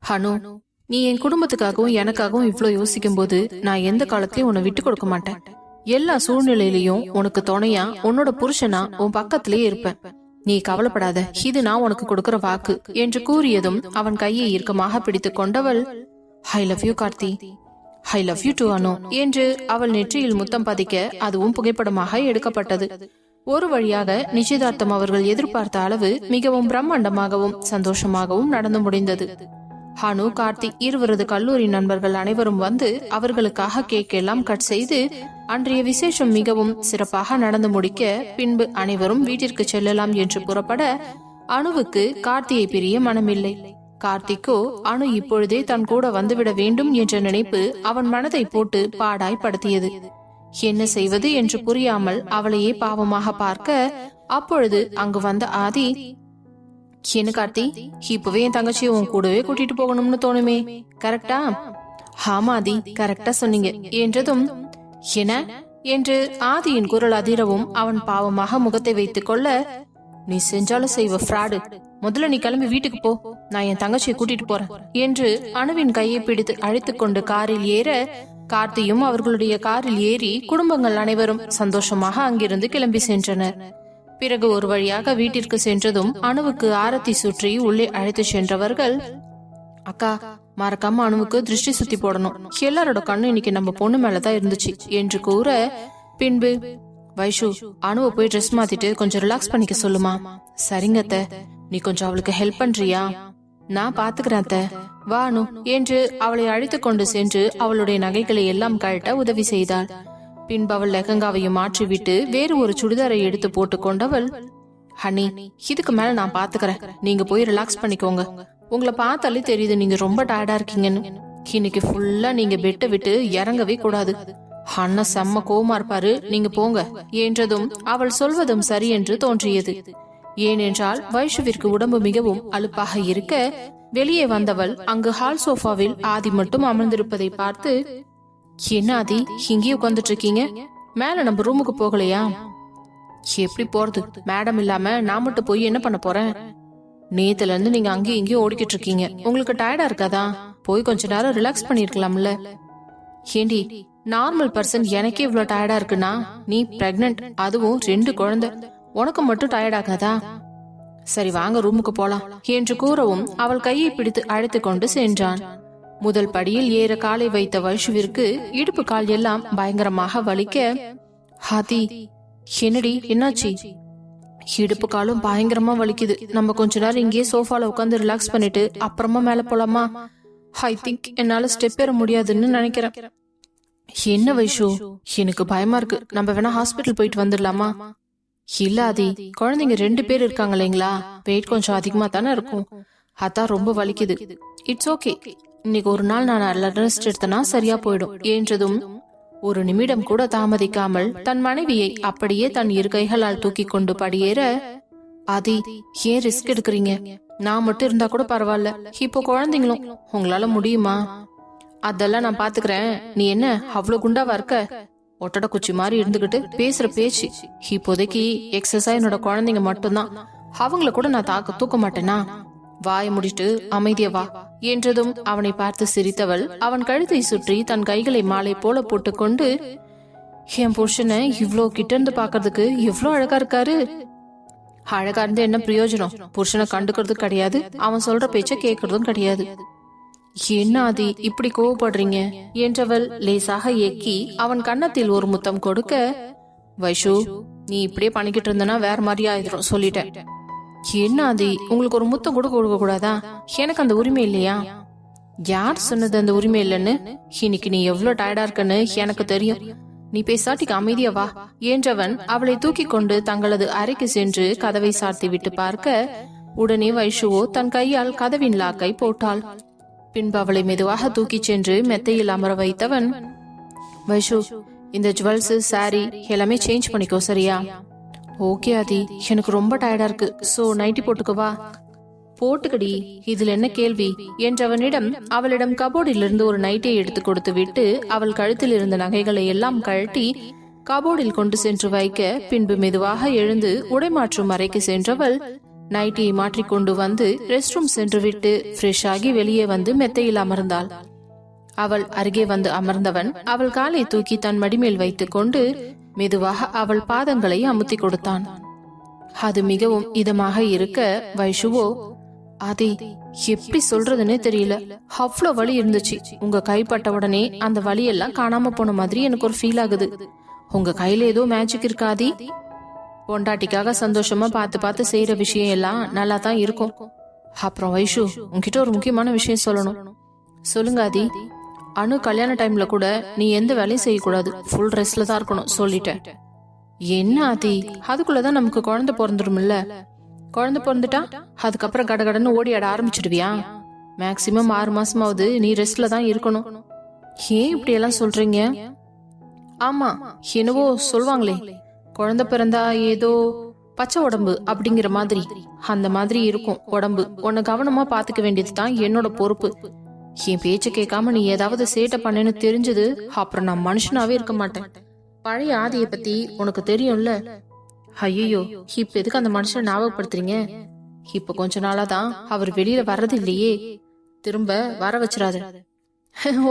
ஹனு, நீ என் குடும்பத்துக்காகவும் எனக்காகவும் இவ்ளோ யோசிக்கும் போது நான் எந்த காலத்திலயும் உன்னை விட்டு கொடுக்க மாட்டேன். எல்லா சூழ்நிலையிலயும் உனக்கு துணையா உன்னோட புருஷனா உன் பக்கத்திலேயே இருப்பேன். நீ கவலைப்படாத, இது நான் உனக்கு கொடுக்கற வாக்கு என்று கூறியதும் அவன் கையை இறுக்கமாக பிடித்துக் கொண்டவள், I love you Karthi, I love you too Anu என்று அவள் நெற்றியில் முத்தம் பதிக்க அதுவும் புகைப்படமாக எடுக்கப்பட்டது. ஒரு வழியாக நிச்சயதார்த்தம் அவர்கள் எதிர்பார்த்த அளவு மிகவும் பிரம்மாண்டமாகவும் சந்தோஷமாகவும் நடந்து முடிந்தது. ஹனு, கார்த்திக் இருவரது கல்லூரி நண்பர்கள் அனைவரும் வந்து அவர்களுக்காக கேக் எல்லாம் கட் செய்து அன்றைய விசேஷம் மிகவும் சிறப்பாக நடந்து முடிக்க பின்பு அனைவரும் வீட்டிற்கு செல்லலாம் என்று புறப்பட அனுவுக்கு கார்த்தியை பிரிய மனமில்லை. கார்த்திக்கோ அனு இப்பொழுதே தன் கூட வந்துவிட வேண்டும் என்ற நினைப்பு அவன் மனதை போட்டு பாடாய்படுத்தியது. என்ன செய்வது என்று புரியாமல் அவளையே பாவமாக பார்க்க அப்பொழுது அங்கு வந்த ஆதி, என்ன கார்த்தி, இப்பவே என் தங்கச்சியை உன் கூடவே கூட்டிட்டு போகணும்னு தோணுமே, கரெக்டா? ஆமாதி, கரெக்டா சொன்னீங்க என்றதும், என்ன என்று ஆதியின் குரல் அதிரவும் அவன் பாவமாக முகத்தை வைத்துக் கொள்ள, நீ செஞ்சாலும் செய்வ ஃப்ராடு, முதல்ல நீ கிளம்பி வீட்டுக்கு போ, நான் என் தங்கச்சியை கூட்டிட்டு போறேன் என்று அனுவின் கையை பிடித்து அழைத்துக் கொண்டு காரில் ஏற கார்த்தியும் அவர்களுடைய காரில் ஏறி குடும்பங்கள் அனைவரும் சந்தோஷமாக அங்கிருந்து கிளம்பி சென்றனர். பிறகு ஒரு வழியாக வீட்டிற்கு சென்றதும் அனுவுக்கு ஆரத்தி சுற்றி உள்ளே அழைத்து சென்றவர்கள், அக்கா மறக்காம அனுவுக்கு திருஷ்டி சுத்தி போடணும், எல்லாரோட கண்ணு இன்னைக்கு நம்ம பொண்ணு மேலதான் இருந்துச்சு என்று கூற, பின்பு வைஷு அனுவை போய் ட்ரெஸ் மாத்திட்டு கொஞ்சம் ரிலாக்ஸ் பண்ணிக்க சொல்லுமா. சரிங்க அத்தை, நீ கொஞ்சம் அவளுக்கு ஹெல்ப் பண்றியா? நான் பாத்துக்கிறேன் அத்தை, வா அனு என்று அவளை அழைத்து கொண்டு சென்று அவளுடைய நகைகளை எல்லாம் கழட்ட உதவி செய்தாள். பின்பு அவள் லெஹங்காவையும் மாற்றிவிட்டு வேறு ஒரு சுடிதாரை எடுத்து போட்டுக் கொண்டவள், ஹனி இதுக்கு மேல நான் பாத்துக்கிறேன், நீங்க போய் ரிலாக்ஸ் பண்ணிக்கோங்க, உங்களை பார்த்தாலே தெரியுது நீங்க ரொம்ப டயர்டா இருக்கீங்கன்னு, இன்னைக்கு ஃபுல்லா நீங்க பெட்டை விட்டு இறங்கவே கூடாது, அண்ணா செம்ம கோவமா இருப்பாரு, நீங்க போங்க என்றதும் அவள் சொல்வதும் சரி என்று தோன்றியது. ஏனென்றால் வைஷுவிற்கு உடம்பு மிகவும் அலுப்பாக இருக்க வெளியே வந்தவள் அங்கு ஹால் சோஃபாவில் ஆதி மட்டும் அமர்ந்திருப்பதை பார்த்து, என்ன ஆதி இங்கேயே உட்கார்ந்துட்டு இருக்கீங்க, மேல நம்ம ரூமுக்கு போகலையா? எப்படி போறது, மேடம் இல்லாம நான் மட்டும் போய் என்ன பண்ண போறேன்? நேத்துல இருந்து நீங்க அங்கேயும் இங்கேயும் ஓடிக்கிட்டு இருக்கீங்க, உங்களுக்கு டயர்டா இருக்காதா? போய் கொஞ்ச நேரம் ரிலாக்ஸ் பண்ணிருக்கலாம்ல. ஏண்டி, நார்மல் பர்சன் எனக்கே இவ்வளவு டயர்டா இருக்குன்னா நீ பிரெக்னன்ட், அதுவும் 2 குழந்தை, உனக்கு மட்டும் டயர்ட் ஆகாதா? சரி வாங்க ரூமுக்கு போலாம் என்று கூறவும் அவள் கையை பிடித்து அழைத்து கொண்டு சென்றான். முதல் படியில் ஏற காலை வைத்த வைஷுவிற்கு இடுப்பு கால் எல்லாம் பயங்கரமாக வலிக்க, ஹாதி என்னடி என்னாச்சு? இடுப்பு காலும் பயங்கரமா வலிக்குது, நம்ம கொஞ்ச நேரம் இங்கேயே சோஃபால உட்காந்து ரிலாக்ஸ் பண்ணிட்டு அப்புறமா மேல போலாமா? ஐ திங்க் என்னால ஸ்டெப் ஏற முடியாதுன்னு நினைக்கிறேன். என்ன வைஷு, எனக்கு பயமா இருக்கு, நம்ம வேணா ஹாஸ்பிட்டல் போயிட்டு வந்துடலாமா? இல்ல ஆதி, குழந்தைங்க 2 பேர் இருக்காங்க இல்லைங்களா, வெயிட் கொஞ்சம் அதிகமா தானே இருக்கும், அதான் ரொம்ப வலிக்குது. இட்ஸ் ஓகே, இன்னைக்கு ஒரு நாள் நான் ரெஸ்ட் எடுத்தனா சரியா போயிடும் என்றதும் ஒரு நிமிடம் கூட தாமதிக்காமல் தன் மனைவியை அப்படியே தன் 2 கைகளால் தூக்கி கொண்டு படியேற, ஆதி ஏன் ரிஸ்க் எடுக்கிறீங்க, நான் மட்டும் இருந்தா கூட பரவாயில்ல, இப்போ குழந்தைங்களும், உங்களால முடியுமா? அதெல்லாம் நான் பாத்துக்கிறேன், நீ என்ன அவ்வளவு குண்டாவா இருக்க, ஒட்டட குச்சி மாதிரி இருந்துகிட்டு பேசுற பேச்சு, இப்போதைக்கு எக்ஸசைஸ் என்னோட குழந்தைங்க மட்டும்தான், அவங்கள கூட நான் தூக்க மாட்டேனா? வாய முடிட்டு அமைதியா வா என்றதும் அவனை பார்த்து சிரித்தவள் அவன் கழுத்தை சுற்றி தன் கைகளை மாலை போல போட்டுக்கொண்டு, என் புருஷனை இவ்ளோ கிட்ட இருந்து பாக்குறதுக்கு எவ்வளவு அழகா இருக்காரு. அழகா இருந்து என்ன பிரயோஜனம், புருஷனை கண்டுக்கிறது கிடையாது, அவன் சொல்ற பேச்ச கேக்குறதும் கிடையாது. என்ன ஆதி இப்படி கோவப்படுறீங்க என்றவள் லேசாக ஏக்கி அவன் கன்னத்தில் ஒரு முத்தம் கொடுக்க, வைஷு நீ இப்படியே பண்ணிக்கிட்டு இருந்தனா வேற மாதிரி ஆயிரும் சொல்லிட்டேன். என்ன ஆதி, உங்களுக்கு ஒரு முத்தம் கூட கொடுக்க கூடாதா? எனக்கு அந்த உரிமை இல்லையா? யார் சொன்னது அந்த உரிமை இல்லைன்னு? இன்னைக்கு நீ எவ்வளவு டயர்டா இருக்கன்னு எனக்கு தெரியும், நீ பேசாட்டிக்கு அமைதியா வா என்றவன் அவளை தூக்கி கொண்டு தங்களது அறைக்கு சென்று கதவை சாத்தி விட்டு பார்க்க உடனே வைஷுவோ தன் கையால் கதவின் லாக்கை போட்டாள். பின்பு அவளை மெதுவாக தூக்கி சென்று மெத்தையில் அமர வைத்தவன், வைஷு இந்த ஜுவல்ஸ் சாரி எல்லாமே சேஞ்ச் பண்ணிக்கோ சரியா? ஓகே ஆதி, எனக்கு ரொம்ப டயர்டா இருக்கு, சோ நைட்டி போட்டுக்கவா? போட்டுக்கடி, இதுல என்ன கேள்வி என்றவனிடம் அவளிடம் கபோர்டிலிருந்து ஒரு நைட்டியை எடுத்து கொடுத்து விட்டு அவள் கழுத்தில் இருந்த நகைகளை எல்லாம் கழட்டி கபோர்டில் கொண்டு சென்று வைக்க பின்பு மெதுவாக எழுந்து உடை மாற்றும் அறைக்கு சென்றவள், நைட்டியை மாற்றிக்கொண்டு வந்து ரெஸ்ட் ரூம் சென்று விட்டு ஃப்ரெஷ் ஆகி வெளியே வந்து மெத்தையில் அமர்ந்தாள். அவள் அருகே வந்து அமர்ந்தவன் அவள் காலை தூக்கி தன் மடிமேல் வைத்துக் கொண்டு மெதுவாக அவள் பாதங்களை அமுத்தி கொடுத்தான். அது மிகவும் இதமாக இருக்க வைஷுவோ, அதே எப்படி சொல்றதுன்னே தெரியல, அவ்வளோ வலி இருந்துச்சு. உங்க கைப்பட்ட உடனே அந்த வலியெல்லாம் காணாம போன மாதிரி எனக்கு ஒரு ஃபீல் ஆகுது. உங்க கையில ஏதோ மேஜிக் இருக்காதி? பொண்டாட்டிக்காக சந்தோஷமா பார்த்து பார்த்து செய்யற விஷயம் எல்லாம் நல்லா தான் இருக்கும். அப்புறம் வைஷு, உன்கிட்ட ஒரு முக்கியமான விஷயம் சொல்லணும். சொல்லுங்க ஆதி. அனு கல்யாண டைம்ல கூட நீ எந்த வேலையும் செய்யக்கூடாது, ஃபுல் ரெஸ்ட்ல தான் இருக்கணும் சொல்லிட்டேன். என்ன ஆதி, அதுக்குள்ளதான் நமக்கு குழந்தை பிறந்துடும்ல. குழந்தை பிறந்துட்டா அதுக்கப்புறம் கடகடன்னு ஓடி ஆட ஆரம்பிச்சிடுவியா? மேக்சிமம் 6 மாசமாவது நீ ரெஸ்ட்ல தான் இருக்கணும். ஏன் இப்படி எல்லாம் சொல்றீங்க? ஆமா, என்னவோ சொல்வாங்களே, குழந்தை பிறந்தா ஏதோ பச்சை உடம்பு அப்படிங்கிற மாதிரி, அந்த மாதிரி இருக்கும் உடம்பு. உன்னை கவனமா பாத்துக்க வேண்டியது தான் என்னோட பொறுப்பு. என் பேச்ச கேட்காம நீ ஏதாவது சேட்டை பண்ணேன்னு தெரிஞ்சது, அப்புறம் நான் மனுஷனாவே இருக்க மாட்டேன். பழைய ஆதியை பத்தி உனக்கு தெரியும்ல. ஐயோ, இப்ப எதுக்கு அந்த மனுஷனை ஞாபகப்படுத்துறீங்க? இப்ப கொஞ்ச நாளா தான் அவர் வெளியில வர்றது இல்லையே, திரும்ப வர வச்சிடாத.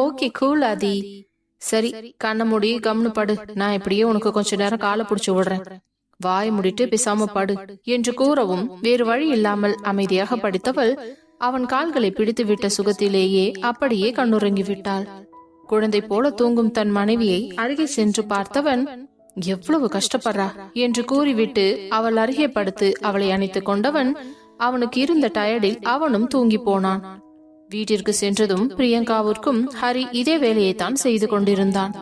ஓகே கூல் ஆதி. சரி, கண்ணை மூடி கம்னு படு. நான் இப்படியே உனக்கு கொஞ்ச நேரம் காலை புடிச்சு விடுறேன். வாய் முடிட்டு பேசாம படு என்று கூறவும் வேறு வழி இல்லாமல் அமைதியாக படித்தவள் அவன் கால்களை பிடித்து விட்ட சுகத்திலேயே அப்படியே கண்ணுறங்கி விட்டாள். குழந்தை போல தூங்கும் தன் மனைவியை அருகே சென்று பார்த்தவன், எவ்வளவு கஷ்டப்படுறா என்று கூறிவிட்டு அவள் அருகே படுத்து அவளை அணைத்துக் கொண்டவன் அவனுக்கு இருந்த டயர்டில் அவனும் தூங்கி போனான். வீட்டிற்கு சென்றதும் பிரியங்காவிற்கும் ஹரி இதே வேலையை தான் செய்து கொண்டிருந்தான்.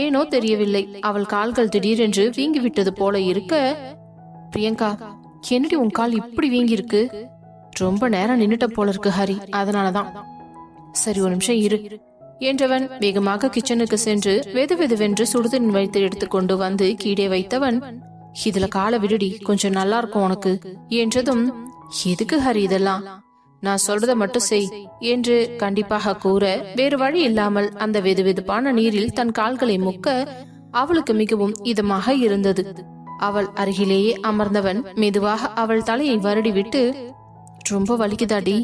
ஏனோ தெரியவில்லை, அவள் கால்கள் திடீரென்று வீங்கிவிட்டது போல இருக்க, பிரியங்கா என்னடி உன் கால் இப்படி வீங்கி இருக்கு? ரொம்ப நேரம் நின்னுட்ட போல இருக்கு ஹரி, அதனாலதான். சரி, ஒரு நிமிஷம் இரு என்றவன் வேகமாக கிச்சனுக்கு சென்று வெது வெதுவென்று சுடுதண்ணி வைத்து எடுத்துக்கொண்டு வந்து கீழே வைத்தவன், இதுல காலை விடுடி, கொஞ்சம் நல்லா இருக்கும் உனக்கு என்றதும், எதுக்கு ஹரி இதெல்லாம்? நான் சொல்றத மட்டும் செய் என்று கண்டிப்பாக கூற வேறு வழி இல்லாமல் அந்த வெது வெதுப்பான நீரில் தன் கால்களை முக்க அவளுக்கு மிகவும் இதமாக இருந்தது. அவள் அருகிலேயே அமர்ந்தவன் மெதுவாக அவள் தலையை வருடி விட்டு, ரொம்ப வலிக்குதாடி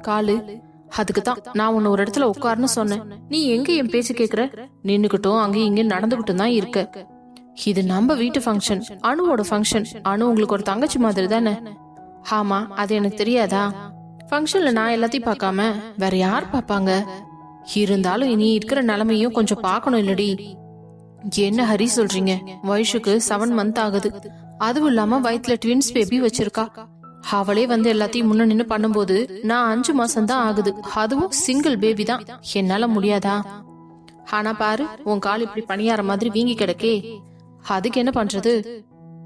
காலு? அதுக்குதான் நான் உன்ன ஒரு இடத்துல உட்காருன்னு சொன்னேன். நீ எங்க என் பேச்சு கேக்குற? நின்னுகிட்டும் அங்கேயும் இங்க நடந்துகிட்டும் தான் இருக்க. இது நம்ம வீட்டு ஃபங்க்ஷன், அனுவோட ஃபங்க்ஷன். அனு உங்களுக்கு ஒரு தங்கச்சி மாதிரி தானே? ஆமா, அது எனக்கு தெரியாதா? ஃபங்க்ஷன்ல நான் எல்லாத்தையும் பார்க்காம வேற யார் பாப்பாங்க? இருந்தாலும் இனி இருக்கிற நிலைமையும் கொஞ்சம் பார்க்கணும் இல்லடி? என்ன ஹரி சொல்றீங்க? வயசுக்கு 7 மந்த் ஆகுது. அதுவும் இல்லாம வயிற்றுல ட்வின்ஸ் பேபி வச்சிருக்கா. அவளே வந்து எல்லாத்தையும் முன்ன நின்னு பண்ணும்போது நான் 5 மாசம் தான் ஆகுது, அதுவும் சிங்கிள் பேபி தான். என்னால முடியாதா? ஆனா பாரு, உன் கால் இப்படி பணியார மாதிரி வீங்கி கிடக்கே, அதுக்கு என்ன பண்றது?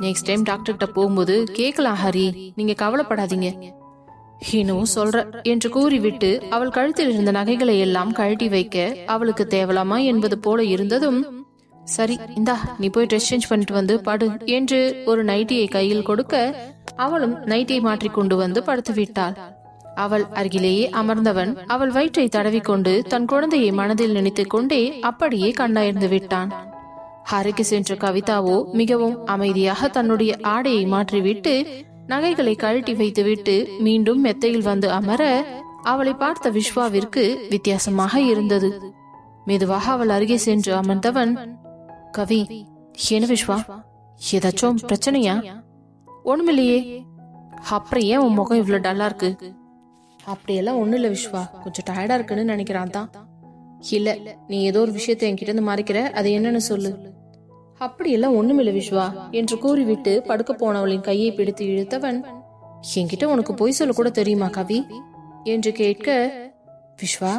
நெக்ஸ்ட் டைம் டாக்டர் கிட்ட போகும்போது கேக்கலாம் ஹரி, நீங்க கவலைப்படாதீங்க. இன்னும் சொல்ற என்று கூறிவிட்டு அவள் கழுத்தில் இருந்த நகைகளை எல்லாம் கழட்டி வைக்க அவளுக்கு தேவலாமா என்பது போல இருந்ததும், சரி இந்தா நீ போய் ட்ரெஸ் சேஞ்ச் பண்ணிட்டு வந்து படு என்று ஒரு நைட்டியை கையில் கொடுக்க அவளும் நைட்டியை மாற்றி கொண்டு வந்து படுத்து விட்டாள். அவள் அருகிலேயே அமர்ந்தவன் அவள் வயிற்றை தடவிக்கொண்டு தன் குழந்தையை மனதில் நினைத்துக் கொண்டே அப்படியே கண்ணாயிருந்து விட்டான். அறைக்கு சென்ற கவிதாவோ மிகவும் அமைதியாக தன்னுடைய ஆடையை மாற்றிவிட்டு நகைகளை கழட்டி வைத்துவிட்டு மீண்டும் மெத்தையில் வந்து அமர அவளை பார்த்த விஸ்வாவிற்கு வித்தியாசமாக இருந்தது. மெதுவாக அவள் அருகே சென்று அமர்ந்தவன், கவி என்ன விஸ்வா, ஏதாச்சும் பிரச்சனையா? ஒண்ணுமில்லையே. அப்புறம் ஏன் உன் முகம் இவ்வளவு டல்லா இருக்கு? அப்படியெல்லாம் ஒண்ணு இல்ல விஸ்வா, கொஞ்சம் டயர்டா இருக்குன்னு நினைக்கிறான் தான். இல்ல, நீ ஏதோ ஒரு விஷயத்தை என்கிட்ட இருந்து மறைக்கிற, அது என்னன்னு சொல்லு. அப்படியெல்லாம் ஒண்ணுமில்ல விஸ்வா என்று கூறிவிட்டு படுக்க போனவளின் கையை பிடித்து இழுத்தவன், என்கிட்ட உனக்கு பொய் சொல்ல கூட தெரியுமா கவி என்று கேட்க, விஸ்வா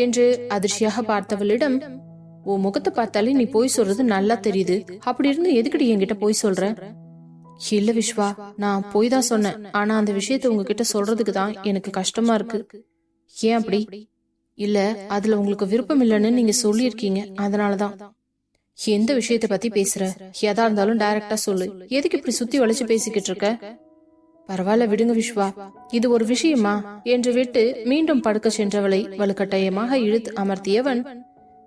என்று அதிர்ச்சியாக பார்த்தவளிடம், உன் முகத்தை பார்த்தாலே நீ பொய் சொல்றது நல்லா தெரியுது, அப்படி இருந்து எதுக்கடி என்கிட்ட பொய் சொல்ற? இல்ல விஸ்வா, நான் பொய் தான் சொன்னேன். ஆனா அந்த விஷயத்த உங்ககிட்ட சொல்றதுக்கு தான் எனக்கு கஷ்டமா இருக்கு. ஏன் அப்படி? இல்ல, அதுல உங்களுக்கு விருப்பம் இல்லைன்னு நீங்க சொல்லியிருக்கீங்க, அதனாலதான். எந்த விஷயத்த பத்தி பேசுற? எதா இருந்தாலும் டைரக்டா சொல்லு, எதுக்கு இப்படி சுத்தி வளைச்சு பேசிக்கிட்டு இருக்க? பரவாயில்ல விடுங்க விஸ்வா, இது ஒரு விஷயமா என்று விட்டு மீண்டும் படுக்க சென்றவளை வலுக்கட்டாயமாக இழுத்து அமர்த்தியவன்,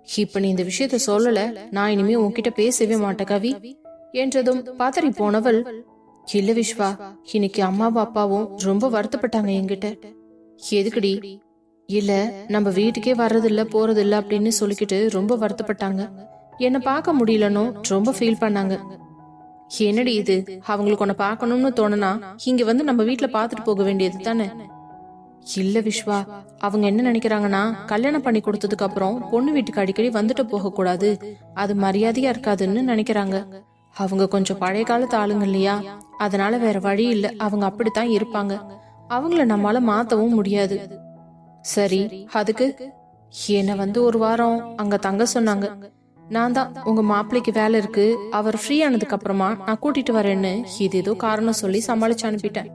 இப்ப நீ இந்த விஷயத்த சொல்லல, நான் இனிமே உன்கிட்ட பேசவே மாட்டேன் கவி என்றதும் பதறி போனவள், இல்ல விஸ்வா, இன்னைக்கு அம்மாவும் அப்பாவும் ரொம்ப வருத்தப்பட்டாங்க என்கிட்ட. எதுக்குடி? இல்ல, நம்ம வீட்டுக்கே வர்றதில்ல போறதில்ல அப்படின்னு சொல்லிக்கிட்டு ரொம்ப வருத்தப்பட்டாங்க. என்ன பார்க்க முடியலன்னு ரொம்ப ஃபீல் பண்ணாங்க. என்னடி இது, அவங்களுக்கு உன்னை பார்க்கணும்னு தோணுனா இங்க வந்து நம்ம வீட்டுல பாத்துட்டு போக வேண்டியது தானே? இல்ல விஸ்வா, அவங்க என்ன நினைக்கிறாங்கன்னா, கல்யாணம் பண்ணி கொடுத்ததுக்கு அப்புறம் பொண்ணு வீட்டுக்கு அடிக்கடி வந்துட்டு போக கூடாது, அது மரியாதையா இருக்காதுன்னு நினைக்கிறாங்க. அவங்க கொஞ்சம் பழைய காலத்து ஆளுங்க இல்லையா, அதனால வேற வழி இல்ல, அவங்க அப்படித்தான் இருப்பாங்க. அவங்கள நம்மால மாத்தவும் முடியாது. சரி, அதுக்கு என்ன வந்து ஒரு வாரம் அங்க தங்க சொன்னாங்க. நான் தான் உங்க மாப்பிள்ளைக்கு வேலை இருக்கு, அவர் ஃப்ரீ ஆனதுக்கு அப்புறமா நான் கூட்டிட்டு வரேன்னு இது ஏதோ காரணம் சொல்லி சமாளிச்சு அனுப்பிட்டேன்.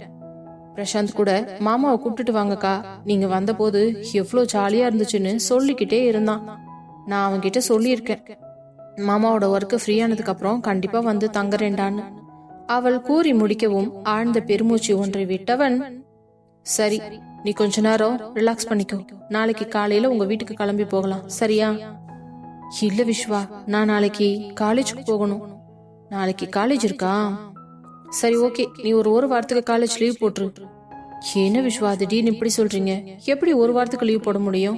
பிரசாந்த் கூட மாமாவை கூப்பிட்டுட்டு வாங்கக்கா, நீங்க வந்த போது எவ்வளவு ஜாலியா இருந்துச்சுன்னு சொல்லிக்கிட்டே இருந்தான். நான் அவன்கிட்ட சொல்லியிருக்கேன், மாமாவோட ஒர்க்கு ஃப்ரீ ஆனதுக்கு அப்புறம் கண்டிப்பா வந்து தங்குறேன்டான்னு. அவள் கூறி முடிக்கவும் ஆழ்ந்த பெருமூச்சு ஒன்றை விட்டவன், சரி நீ கொஞ்ச நேரம் ரிலாக்ஸ் பண்ணிக்கோ, நாளைக்கு காலையில உங்க வீட்டுக்கு கிளம்பி போகலாம், சரியா? இல்ல விஸ்வா, நான் நாளைக்கு காலேஜுக்கு போகணும். நாளைக்கு காலேஜ் இருக்கா? சரி ஓகே, நீ ஒரு வாரத்துக்கு காலேஜ் லீவ் போட்டுரு. என்ன விஸ்வா திடீர்னு இப்படி சொல்றீங்க? எப்படி ஒரு வாரத்துக்கு லீவ் போட முடியும்?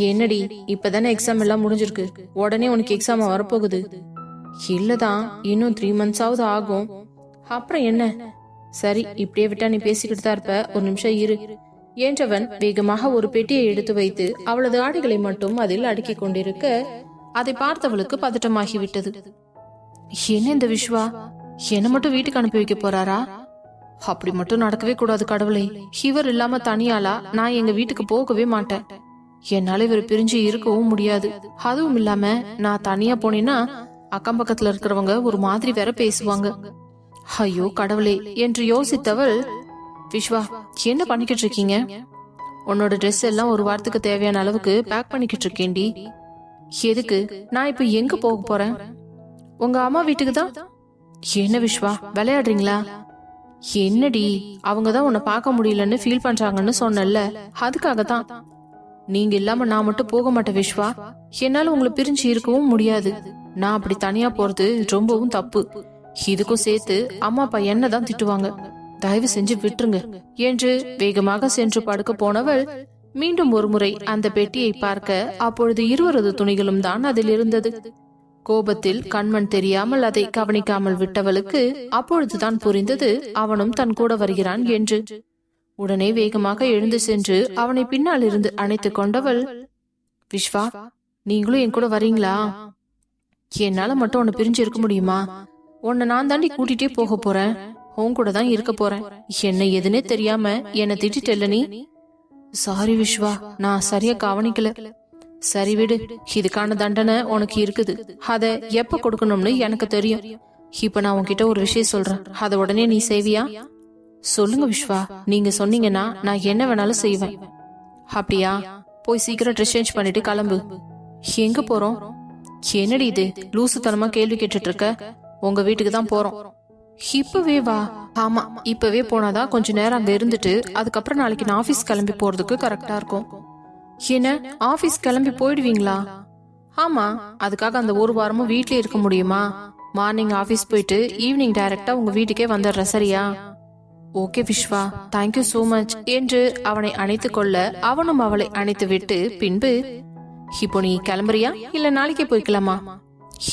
என்னடி, இப்பதானே எக்ஸாம் எல்லாம் முடிஞ்சிருக்கு, உடனே உனக்கு எக்ஸாம் வரப்போகுது. இல்லதான், இன்னும் 3 months ஆவது ஆகும். அப்புறம் என்ன? சரி, இப்படியே விட்டா நீ பேசிக்கிட்டு தான் இருப்ப, ஒரு நிமிஷம் இரு என்றவன் வேகமாக ஒரு பெட்டியை எடுத்து வைத்து அவளது ஆடைகளை மட்டும் அதில் அடுக்கி கொண்டிருக்க, அதை பார்த்தவளுக்கு பதட்டமாகிவிட்டது. என்ன இந்த விஸ்வா, என்ன மட்டும் வீட்டுக்கு அனுப்பி வைக்க போறாரா? அப்படி மட்டும் நடக்கவே கூடாது கடவுளே. இவர் இல்லாம தனியாளா நான் எங்க வீட்டுக்கு போகவே மாட்டேன். என்னால இவர் பிரிஞ்சு இருக்கவும் முடியாது. அதுவும் இல்லாம நான் தனியா போனேன்னா அக்கம் பக்கத்துல இருக்கிறவங்க ஒரு மாதிரி வேற பேசுவாங்க. ஐயோ கடவுளே என்று யோசித்தவள், விஸ்வா என்ன பண்ணிக்கிட்டு இருக்கீங்க? உன்னோட ட்ரெஸ் எல்லாம் ஒரு வாரத்துக்கு தேவையான அளவுக்கு பேக் பண்ணிக்கிட்டு இருக்கேன்டி. எதுக்கு? நான் இப்ப எங்க போக போறேன்? உங்க அம்மா வீட்டுக்கு தான். என்ன விஸ்வா விளையாடுறீங்களா? என்னடி, அவங்கதான் உன்னை பார்க்க முடியலன்னு ஃபீல் பண்றாங்கன்னு சொன்னல, அதுக்காகத்தான். நீங்க இல்லாம நான் மட்டும் போக மாட்டேன் விஸ்வா, என்னால உங்களை பிரிஞ்சு இருக்கவும் முடியாது. நான் அப்படி தனியா போறது ரொம்பவும் தப்பு. இதுக்கும் சேர்த்து அம்மா அப்பா என்னதான் திட்டுவாங்க, தயவு செஞ்சு விட்டுருங்க என்று வேகமாக சென்று படுக்க போனவள் மீண்டும் ஒரு முறை அந்த பெட்டியை பார்க்க, அப்பொழுது இருவரது துணிகளும் தான் அதில் இருந்தது. கோபத்தில் கண்மண் தெரியாமல் அதை கவனிக்காமல் விட்டவளுக்கு அப்பொழுதுதான் புரிந்தது அவனும் தன் கூட வருகிறான் என்று. உடனே வேகமாக எழுந்து சென்று அவனை பின்னால் இருந்து அணைத்துக் கொண்டவள், விஸ்வா நீங்களும் என் கூட வரீங்களா? என்னால மட்டும் உன்னை பிரிஞ்சு இருக்க முடியுமா? உன்னை நான் தாண்டி கூட்டிட்டே போக போறேன், உன் கூட தான் இருக்க போறேன். என்ன எதுனே தெரியாம என்ன திட்டிட்டல்ல நீ. சாரி விஸ்வா, நான் சரியா கவனிக்கல. சரி விடு, இதுக்கான தண்டனை உனக்கு இருக்குது, அத எப்ப கொடுக்கணும்னு எனக்கு தெரியும். இப்ப நான் உன்கிட்ட ஒரு விஷயம் சொல்றேன், அத உடனே நீ செய்வியா? சொல்லுங்க விஸ்வா, நீங்க சொன்னீங்கன்னா நான் என்ன வேணாலும் செய்வேன். அப்படியா? போய் சீக்கிரம் ட்ரெஸ் சேஞ்ச் பண்ணிட்டு கிளம்பு. எங்க போறோம்? என்னடி இது லூசுத்தனமா கேள்வி கேட்டுட்டு இருக்க? உங்க வீட்டுக்கு தான் போறோம். இப்பவே வா? ஆமா, இப்பவே போனாதான் கொஞ்ச நேரம் அங்க இருந்துட்டு அதுக்கப்புறம் நாளைக்கு நான் ஆபீஸ் கிளம்பி போறதுக்கு கரெக்டா இருக்கும். என்ன, ஆபீஸ் கிளம்பி போயிடுவீங்களா? ஆமா, அதுக்காக அந்த ஒரு வாரமும் வீட்லயே இருக்க முடியுமா? மார்னிங் ஆபீஸ் போயிட்டு ஈவினிங் டைரக்டா உங்க வீட்டுக்கே வந்துடுற, சரியா? Okay Vishwa, thank you so much என்று அவனை அணைத்து கொள்ள அவனும் அவளை அணைத்து விட்டு பின்பு, இப்போ நீ கிளம்புறியா இல்ல நாளைக்கே போய்க்கலாமா?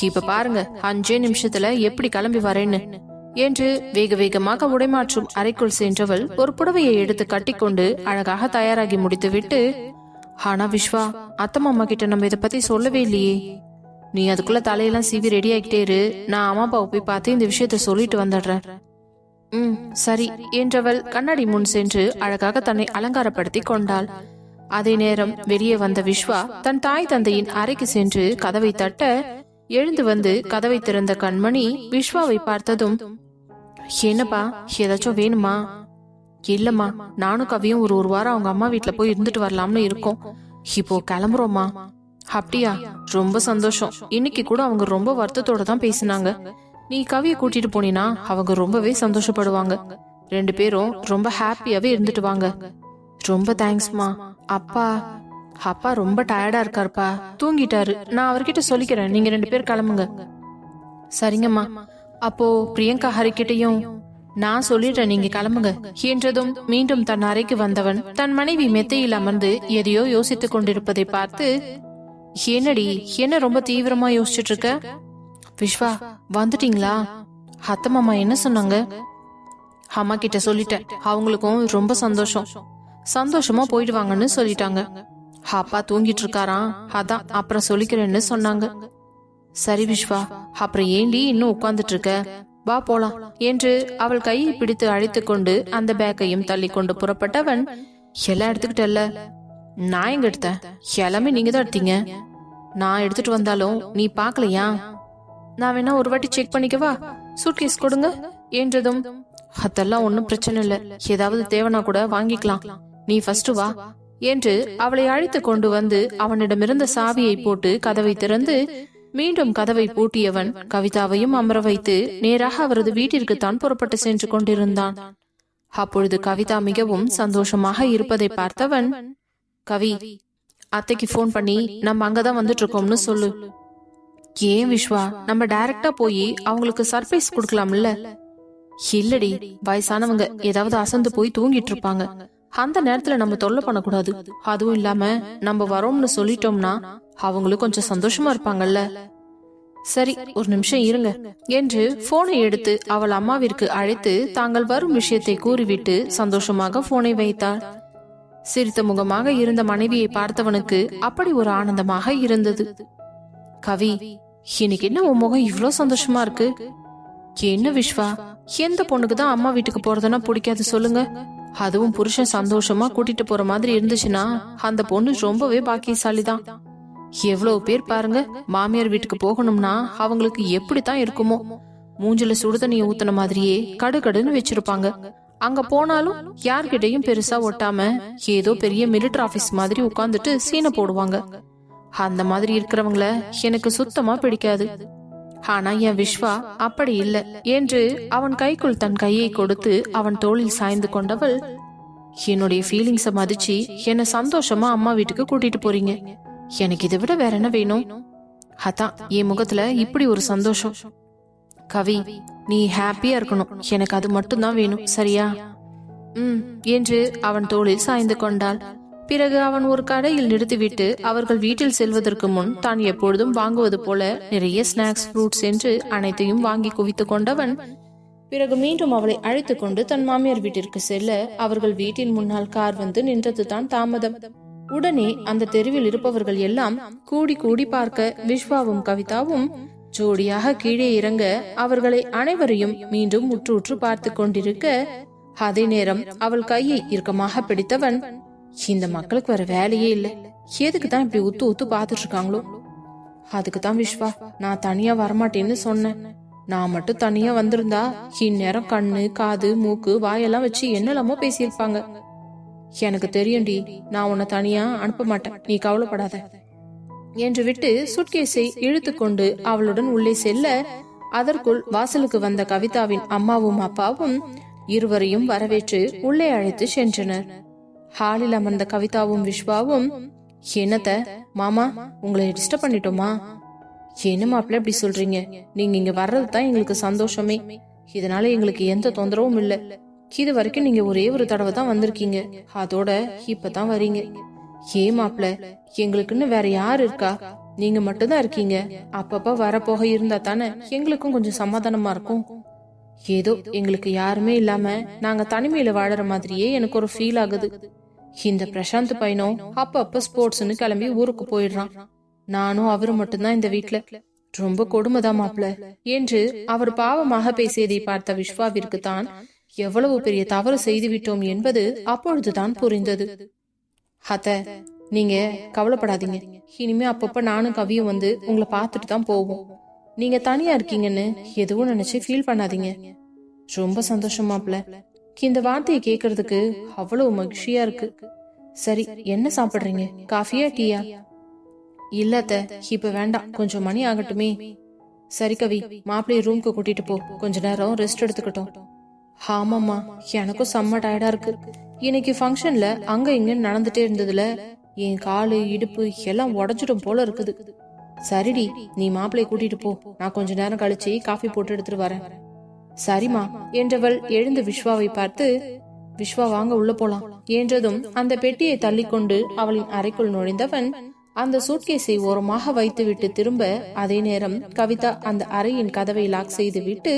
இப்ப பாருங்க 5 நிமிஷத்துல எப்படி கிளம்பி வரேன்னு என்று வேக வேகமாக உடைமாற்றும் அறைக்குள் சென்றவள் ஒரு புடவையை எடுத்து கட்டிக்கொண்டு அழகாக தயாராகி முடித்து விட்டு, ஆனா விஸ்வா, அத்தம்மா கிட்ட நம்ம இதை பத்தி சொல்லவே இல்லையே. நீ அதுக்குள்ள தலையெல்லாம் சீவி ரெடி ஆகிட்டே இரு, நான் அம்மா அப்பாவை போய் பார்த்து இந்த விஷயத்த சொல்லிட்டு வந்துடுறேன். சரி என்றவள் கண்ணாடி முன் சென்று அழகாக தன்னை அலங்காரப்படுத்தி கொண்டாள். அதே நேரம் வெளியே வந்த விஸ்வா தன் தாய் தந்தையின் அறைக்கு சென்று கதவை தட்ட, எழுந்து வந்து கதவை திறந்த கண்மணி விஸ்வாவை பார்த்ததும், என்னப்பா ஏதாச்சும் வேணுமா? இல்லம்மா, நானும் கவியும் ஒரு வாரம் அவங்க அம்மா வீட்டுல போய் இருந்துட்டு வரலாம்னு இருக்கோம். இப்போ கிளம்புறோமா? அப்படியா, ரொம்ப சந்தோஷம். இன்னைக்கு கூட அவங்க ரொம்ப வருத்தத்தோட தான் பேசினாங்க. நீ கவியை கூட்டிட்டு போனீனா அவங்க ரொம்பவே சந்தோஷப்படுவாங்க. 2 பேரும் ரொம்ப ஹாப்பியாவே இருந்துட்டு வாங்க. ரொம்ப தேங்க்ஸ்மா. அப்பா ரொம்ப டயர்டா இருக்காருப்பா, தூங்கிட்டாரு. நான் அவர்கிட்ட சொல்லிக்கிறேன், நீங்க 2 பேர் கிளம்புங்க. சரிங்கம்மா. அப்போ பிரியங்கா ஹரிக்கிட்டையும் நான் சொல்லிடுறேன், நீங்க கிளம்புங்க என்றதும் மீண்டும் தன் அறைக்கு வந்தவன் தன் மனைவி மெத்தையில் அமர்ந்து எதையோ யோசித்துக் கொண்டிருப்பதை பார்த்து, என்னடி என்ன ரொம்ப தீவிரமா யோசிச்சுட்டு இருக்க? விஸ்வா, வந்துட்டீங்களா? அத்தை மாமா என்ன சொன்னாங்க? அம்மா கிட்ட சொல்லிட்டேன், அவங்களுக்கும் ரொம்ப சந்தோஷம், சந்தோஷமா போயிடுவாங்கன்னு சொல்லிட்டாங்க. அப்பா தூங்கிட்டு இருக்காராம், அதான் அப்புறம் சொல்லிக்கிறேன்னு சொன்னாங்க. சரி விஸ்வா, அப்புறம் ஏண்டி இன்னும் உட்கார்ந்துட்டு இருக்க? வா போலாம் என்று அவள் கையை பிடித்து அழைத்து கொண்டு அந்த பேக்கையும் தள்ளி கொண்டு புறப்பட்டவன், எல்லாம் எடுத்துக்கிட்டல்ல? நான் எங்க எடுத்தேன்? எல்லாமே நீங்க தான் எடுத்தீங்க. நான் எடுத்துட்டு வந்தாலும் நீ பாக்கலையா? நான் வேணா ஒரு வாட்டி செக் பண்ணிக்கவா? சூட்கேஸ் கொடுங்க என்றதும், அதெல்லாம் ஒன்னும் பிரச்சனை இல்ல, ஏதாவது தேவைனா கூட வாங்கிக்கலாம், நீ ஃபர்ஸ்ட் வா என்று அவளை அழைத்து கொண்டு வந்து அவனிடமிருந்த சாவியை போட்டு கதவை திறந்து மீண்டும் கதவை பூட்டியவன் கவிதாவையும் அமர வைத்து நேராக அவரது வீட்டிற்கு தான் புறப்பட்டு சென்று கொண்டிருந்தான். அப்பொழுது கவிதா மிகவும் சந்தோஷமாக இருப்பதை பார்த்தவன், கவி, அத்தைக்கு போன் பண்ணி நம்ம அங்கதான் வந்துட்டு இருக்கோம்னு சொல்லு. ஏன் விஸ்வா, நம்ம டைரக்டா போய் அவங்களுக்கு சர்ப்ரைஸ் கொடுக்கலாம்ல? இல்லடி, வயசானவங்க ஏதாவது அசந்து போய் தூங்கிட்டு இருப்பாங்க, அந்த நேரத்துல நம்ம தொல்லை பண்ணக்கூடாது. அதுவும் இல்லாம நம்ம வரோம்னு சொல்லிட்டோம்னா அவங்களும் கொஞ்சம் சந்தோஷமா இருப்பாங்கல்ல. சரி, ஒரு நிமிஷம் இருங்க என்று போனை எடுத்து அவள் அம்மாவிற்கு அழைத்து தாங்கள் வரும் விஷயத்தை கூறிவிட்டு சந்தோஷமாக போனை வைத்தாள். சிரித்த முகமாக இருந்த மனைவியை பார்த்தவனுக்கு அப்படி ஒரு ஆனந்தமாக இருந்தது. கவி, இன்னைக்கு என்ன உன் முகம் இவ்ளோ சந்தோஷமா இருக்கு? என்ன விஸ்வா, எந்த பொண்ணுக்கு தான் அம்மா வீட்டுக்கு போறதுன்னா பிடிக்காது சொல்லுங்க? அதுவும் புருஷன் சந்தோஷமா கூட்டிட்டு போற மாதிரி இருந்துச்சுன்னா அந்த பொண்ணு ரொம்பவே பாக்கியசாலிதான். எவ்வளவு பேர் பாருங்க, மாமியார் வீட்டுக்கு போகணும்னா அவங்களுக்கு எப்படித்தான் இருக்குமோ, மூஞ்சில சுடுதண்ணிய ஊத்துன மாதிரியே கடுகடுன்னு வச்சிருப்பாங்க. அங்க போனாலும் யார்கிட்டையும் பெருசா ஒட்டாம ஏதோ பெரிய மிலிட்டரி ஆபீஸ் மாதிரி உட்கார்ந்துட்டு சீனை போடுவாங்க. அந்த மாதிரி இருக்கிறவங்கள எனக்கு சுத்தமா பிடிக்காது. ஆனா என் விஸ்வா அப்படி இல்ல என்று அவன் கைக்குள் தன் கையை கொடுத்து அவன் தோளில் சாய்ந்து கொண்டவள், என்னுடைய ஃபீலிங்ஸ மதிச்சு என்ன சந்தோஷமா அம்மா வீட்டுக்கு கூட்டிட்டு போறீங்க, எனக்கு இதை விட வேற என்ன வேணும்? அதான் என் முகத்துல இப்படி ஒரு சந்தோஷம். கவி, நீ ஹாப்பியா இருக்கணும், எனக்கு அது மட்டும் தான் வேணும், சரியா? என்று அவன் தோளில் சாய்ந்து கொண்டாள். பிறகு அவன் ஒரு கடையில் நிறுத்திவிட்டு அவர்கள் வீட்டில் செல்வதற்கு முன் தான் எப்பொழுதும் வாங்குவது போல நிறைய ஸ்நாக்ஸ், ஃப்ரூட்ஸ் என்று அனைத்தையும் வாங்கி குவித்து கொண்டவன் பிறகு மீண்டும் அவளை அழைத்து கொண்டு தன் மாமியார் வீட்டிற்கு செல்ல அவர்கள் வீட்டின் முன்னால் கார் வந்து நின்றதுதான் தாமதம். உடனே அந்த தெருவில் இருப்பவர்கள் எல்லாம் கூடி கூடி பார்க்க விஸ்வாவும் கவிதாவும் ஜோடியாக கீழே இறங்க அவர்களை அனைவரையும் மீண்டும் உற்று உற்று பார்த்து கொண்டிருக்க, அதே நேரம் அவள் கையை இறுக்கமாக பிடித்தவன், இந்த மக்களுக்கு வேற வேலையே இல்ல, எதுக்குதான் இப்படி உத்து உத்து பாத்துட்டு இருக்காங்களோ? அதுக்குதான் விஸ்வா நான் தனியா வரமாட்டேன்னு சொன்னேன். நான் மட்டும் தனியா வந்திருந்தா இந்நேரம் கண்ணு, காது, மூக்கு, வாயெல்லாம் வச்சு என்னெல்லாமோ பேசியிருப்பாங்க. எனக்கு தெரியும்டி, நான் உன்னை தனியா அனுப்ப மாட்டேன், நீ கவலைப்படாத என்று விட்டு சுட்கேஸை இழுத்து கொண்டு அவளுடன் உள்ளே செல்ல, அதற்குள் வாசலுக்கு வந்த கவிதாவின் அம்மாவும் அப்பாவும் இருவரையும் வரவேற்று உள்ளே அழைத்து சென்றனர். ஹாலில் அமர்ந்த கவிதாவும் விஸ்வாவும், என்னத்த மாமா, உங்களை டிஸ்டர்ப் பண்ணிட்டோமா? என்ன மாப்பிள்ள இப்படி சொல்றீங்க? நீங்க இங்க வர்றதுதான் எங்களுக்கு சந்தோஷமே, இதனால எங்களுக்கு எந்த தொந்தரவும் இல்ல. இது வரைக்கும் நீங்க ஒரே ஒரு தடவை தான் வந்திருக்கீங்க, அதோட இப்பதான் வரீங்க. ஏன் மாப்பிள்ள, எங்களுக்குன்னு வேற யாரு இருக்கா? நீங்க மட்டும்தான் இருக்கீங்க. அப்பப்ப வரப்போக இருந்தா தானே எங்களுக்கும் கொஞ்சம் சமாதானமா இருக்கும். ஏதோ எங்களுக்கு யாருமே இல்லாம நாங்க தனிமையில வாழற மாதிரியே எனக்கு ஒரு ஃபீல் ஆகுது. இந்த பிரசாந்த் பையனும் அப்பப்ப ஸ்போர்ட்ஸ்னு கிளம்பி ஊருக்கு போயிடுறான். நானும் அவரும் மட்டும்தான் இந்த வீட்டுல. ரொம்ப கொடுமைதான் மாப்பிள்ள என்று அவர் பாவமாக பேசியதை பார்த்த விஸ்வாவிற்கு தான் எவ்வளவு பெரிய தவறு செய்து விட்டோம் என்பது அப்பொழுதுதான் புரிந்தது. அத்த, நீங்க கவலைப்படாதீங்க, இனிமே அப்பப்ப நானும் கவியும் வந்து உங்களை பார்த்துட்டு தான் போவோம். நீங்க தனியா இருக்கீங்கன்னு எதுவும் நினைச்சு ஃபீல் பண்ணாதீங்க. ரொம்ப சந்தோஷம் மாப்பிள்ள, இந்த வார்த்தையை கேக்குறதுக்கு அவ்வளவு மகிழ்ச்சியா இருக்கு. சரி, என்ன சாப்பிடுறீங்க? காஃபியா டீயா? இல்லத்த, இப்ப வேண்டாம், கொஞ்சம் மணி ஆகட்டுமே. சரி கவி, மாப்பிள்ளைய ரூம்க்கு கூட்டிட்டு போ, கொஞ்ச நேரம் ரெஸ்ட் எடுத்துக்கிட்டோம். ஆமாம்மா, எனக்கும் செம்ம டயர்டா இருக்கு. இன்னைக்கு ஃபங்க்ஷன்ல அங்க இங்க நடந்துட்டே இருந்ததுல என் காலு, இடுப்பு எல்லாம் உடஞ்சிடும் போல இருக்குது. சரிடி, நீ மாப்பிள்ளைய கூட்டிட்டு போ, நான் கொஞ்ச நேரம் கழிச்சு காஃபி போட்டு எடுத்துட்டு வரேன். சரிமா என்றவள் எழுந்து விஸ்வாவை பார்த்து, விஸ்வா வாங்க உள்ள போலாம் என்றதும் அந்த பெட்டியை தள்ளிக்கொண்டு அவளின் அறைக்குள் நுழைந்தவன் அந்த சூட்கேஸை ஓரமாக வைத்துவிட்டு திரும்ப, அதே நேரம் கவிதா அந்த அறையின் கதவை லாக் செய்து விட்டு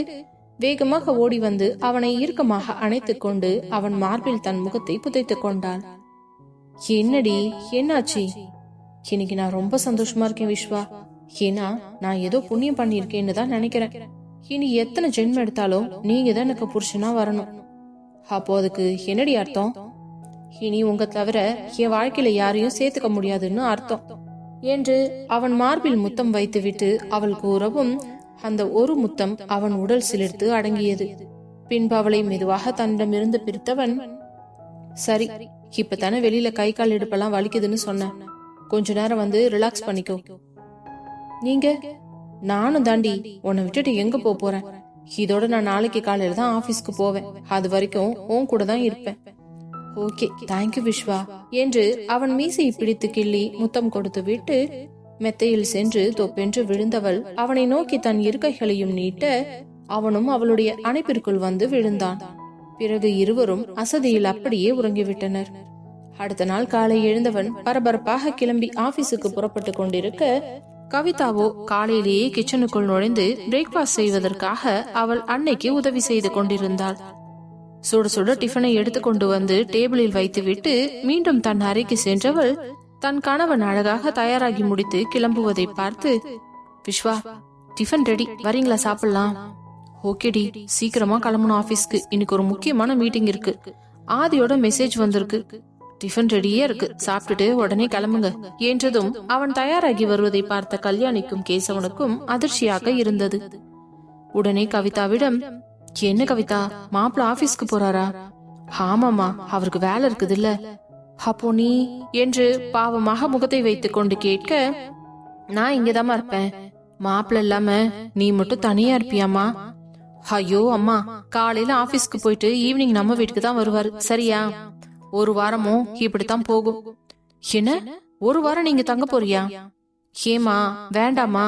வேகமாக ஓடி வந்து அவனை இறுக்கமாக அணைத்துக் கொண்டு அவன் மார்பில் தன் முகத்தை புதைத்துக் கொண்டாள். என்னடி, என்னாச்சு? இன்னைக்கு நான் ரொம்ப சந்தோஷமா இருக்கேன் விஸ்வா. ஏன்னா நான் ஏதோ புண்ணியம் பண்ணிருக்கேன்னு தான் நினைக்கிறேன். இனி எத்தனை ஜென்மம் எடுத்தாலும் நீங்க தான் எனக்கு புருஷனா வரணும். அப்போ அதுக்கு என்னடி அர்த்தம்? இனி உங்க தவிர என் வாழ்க்கையில யாரையும் சேர்த்துக்க முடியாதுன்னு அர்த்தம் என்று அவன் மார்பில் முத்தம் வைத்துவிட்டு அவள் கூறவும், அந்த ஒரு முத்தம் அவன் உடல் சிலிர்த்து அடங்கியது. பின்பு அவளை மெதுவாக தன்னிடமிருந்து பிரித்தவன், சரி, இப்பதானே வெளியில கை கால் இடுப்பெல்லாம் வலிக்குதுன்னு சொன்ன, கொஞ்ச நேரம் வந்து ரிலாக்ஸ் பண்ணிக்கோ. நீங்க? நானும் தாண்டி உன்னை விட்டுட்டு எங்க போறேன். இதோட நான் நாளைக்கு காலையில தான் ஆபீஸ்க்கு போவேன். அது வரைக்கும் உன் கூட தான் இருப்பேன். ஓகே, தேங்க்யூ விஸ்வா என்று அவன் மீசையை பிடித்து கிள்ளி முத்தம் கொடுத்து விட்டு மெத்தையில் சென்று தொப்பென்று விழுந்தவள் அவனை நோக்கி தன் இருக்கைகளையும் நீட்ட அவனும் அவளுடைய அணைப்பிற்குள் வந்து விழுந்தான். பிறகு இருவரும் அசதியில் அப்படியே உறங்கிவிட்டனர். அடுத்த நாள் காலை எழுந்தவன் பரபரப்பாக கிளம்பி ஆபீஸுக்கு புறப்பட்டு கொண்டிருக்க, கவிதாவோ காலையிலேயே கிச்சனுக்குள் நுழைந்து பிரேக்பாஸ்ட் செய்வதற்காக அவள் அன்னைக்கு உதவி செய்து கொண்டிருந்தாள். சுட சுட டிஃபனை எடுத்துக்கொண்டு வந்து டேபிளில் வைத்துவிட்டு மீண்டும் தன் அறைக்கு சென்றவள் தன் கணவன் அழகாக தயாராகி முடித்து கிளம்புவதை பார்த்து, விஸ்வா, டிஃபன் ரெடி, வரீங்களா சாப்பிடலாம்? ஓகேடி, சீக்கிரமா கிளம்பணும் ஆபீஸ்க்கு. இன்னைக்கு ஒரு முக்கியமான மீட்டிங் இருக்கு. ஆதியோட மெசேஜ் வந்திருக்கு. டிஃபன் ரெடியே இருக்கு, சாப்பிட்டுட்டு உடனே கிளம்புங்க என்றதும் அவன் தயாராகி வருவதை பார்த்த கல்யாணிக்கும் கேசவனுக்கும் அதிர்ச்சியாக இருந்தது. உடனே கவிதாவிடம், என்ன கவிதா, மாப்பிள்ள ஆபீஸ்க்கு போறாரா? ஆமாமா, அவருக்கு வேலை இருக்குது இல்ல. அப்போ நீ என்று பாவமாக முகத்தை வைத்துக் கொண்டு கேட்க, நான் இங்கதாமா இருப்பேன். மாப்பிள்ள இல்லாம நீ மட்டும் தனியா இருப்பியாமா? ஐயோ அம்மா, காலையில ஆபீஸ்க்கு போயிட்டு ஈவினிங் நம்ம வீட்டுக்கு தான் வருவாரு, சரியா? ஒரு வாரமும் இப்படித்தான் போகும். என்ன, ஒரு வாரம் நீங்க தங்க போறியா? ஏமா, வேண்டாமா?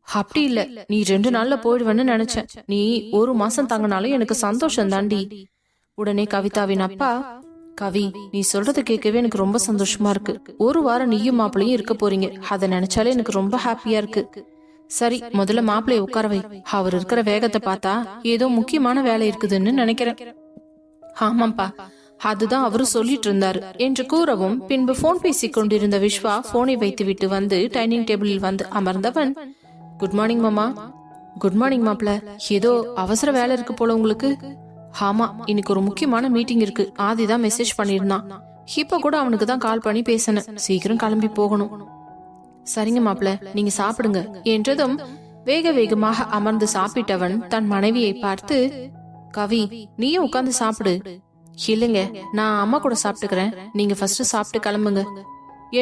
அப்படி இல்ல, நீ 2 நாள்ல போயிடுவேன்னு நினைச்சேன். நீ ஒரு மாசம் தங்கினாலும் எனக்கு சந்தோஷம் தாண்டி. உடனே கவிதாவின் அப்பா, கவி, நீ சொல்றது கேட்கவே எனக்கு ரொம்ப சந்தோஷமா இருக்கு. ஒரு வாரம் நீயும் மாப்பிளையும் இருக்க போறீங்க, அதை நினைச்சாலே எனக்கு ரொம்ப ஹாப்பியா இருக்கு. சரி, முதல்ல மாப்பிளைய உட்கார வை. அவர் இருக்கிற வேகத்தை பார்த்தா ஏதோ முக்கியமான வேலை இருக்குதுன்னு நினைக்கிறேன். ஆமாப்பா, அதுதான் அவரு சொல்லிட்டு இருந்தாரு என்று கூறவும், பின்பு போன் பேசிக் கொண்டிருந்த விஸ்வா போனை வைத்து விட்டு வந்து டைனிங் டேபிளில் வந்து அமர்ந்தவன், குட் மார்னிங் மாமா. குட் மார்னிங் மாப்ள, ஏதோ அவசர வேலை இருக்கு போல உங்களுக்கு? ஆமா, இன்னைக்கு ஒரு முக்கியமான மீட்டிங் இருக்கு. ஆதிதான் மெசேஜ் பண்ணிருந்தான். இப்ப கூட அவனுக்கு தான் கால் பண்ணி பேசினேன். சீக்கிரம் கிளம்பி போகணும். சரிங்க மாப்ள, நீங்க சாப்பிடுங்க என்றதும் வேக வேகமாக அமர்ந்து சாப்பிட்டவன் தன் மனைவியை பார்த்து, கவி, நீயும் உட்கார்ந்து சாப்பிடு. இல்லைங்க, நான் அம்மா கூட சாப்பிட்டுக்கிறேன், நீங்க ஃபர்ஸ்ட் சாப்பிட்டு கிளம்புங்க